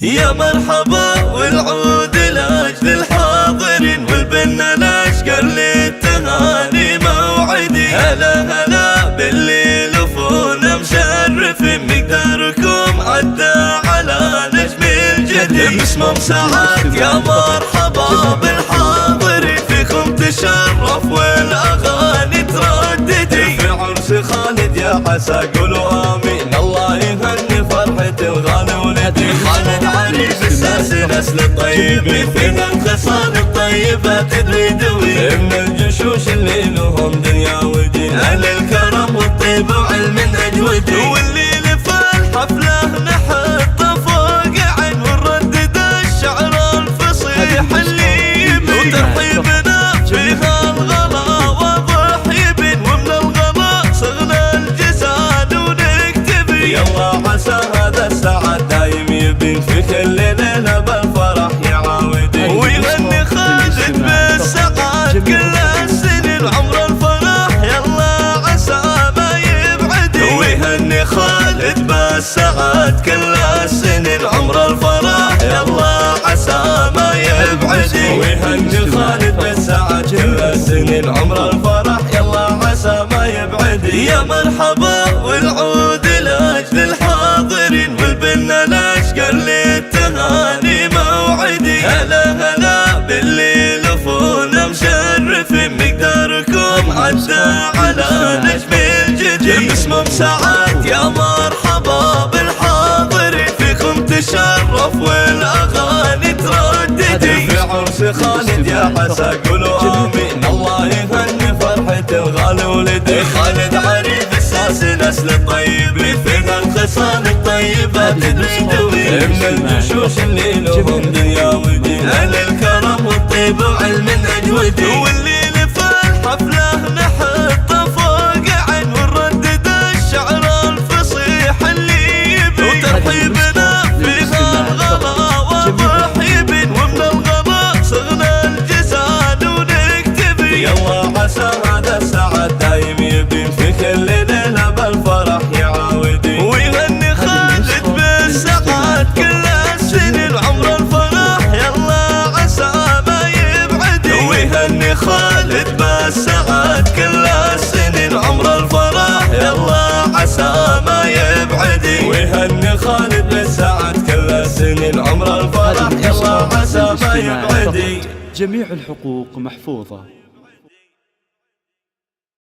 يا مرحبا والعود لاجل الحاضرين والبنا الاشقر للتهاني موعدي. هلا هلا باللي لفونا مشرفين مقداركم عدى على نجم الجديد. باسمهم سعد يا مرحبا بالحاضرين فيكم تشرف والاغاني ترددي. في عرس خالد يا عسى قولوا امين الله يهني فرحة الغالي ولدي. خالد عريس الساس نسل الطيبين فيها الخصال الطيبة تدري دوي. من الجشوش اللي لهم دنيا ودين اهل الكرم والطيب وعلم اجودي. واللي لفى الحفلة نحطه فوق عين ونردد الشعر الفصيح اللي يبي. وترحيبنا فيها الغلا واضح يبين ومن الغلا صغنا الجساد ونكتبي. يلا عسى هذا السعد دايم يبين في كل ليلة بالفرح يعاودي. ويغني خالد بالسعد كل السنين عمر الفرح يلا عسى ما يبعدي. ويهني خالد بالسعد كل السنين عمر الفرح يلا عسى ما يبعدي. ويهني خالد بالسعد كل السنين عمر الفرح يلا عسى ما يبعدي. يا مرحبا والعود لاجل الحاضرين والبنا الاشقر للتهاني موعدي. هلا هلا باللي لفونا مشرفين مقداركم عدى على نجم الجديد. باسمهم سعد يا مرحبا بالحاضرين فيكم تشرف والاغاني ترددي. في عرس خالد يا عسى قولوا امين الله يهني فرحة الغالي ولدي. خالد عريس الساس نسل الطيبين فيها الخصال الطيبة تدري دوي. من الجشوش اللي لهم دنيا ودين اهل الكرم والطيب وعلم اجودي. واللي لفى الحفلة نحطه فوق عين ونردد الشعر الفصيح اللي يبي. وترحيبنا فيها الغلا واضح يبين ومن الغلا صغنا الجساد ونكتبي. يلا عسى هذا السعد دايم يبين في كل ليلة بالفرح يعاودي. ويغني خالد بالسعد كل السنين عمر الفرح يلا عسى ما يبعدي. ويهني خالد بالسعد كل السنين عمر الفرح يلا عسى ما يبعدي. ويهني خالد بالسعد كل السنين عمر الفرح يلا عسى ما يبعدي. جميع الحقوق محفوظة.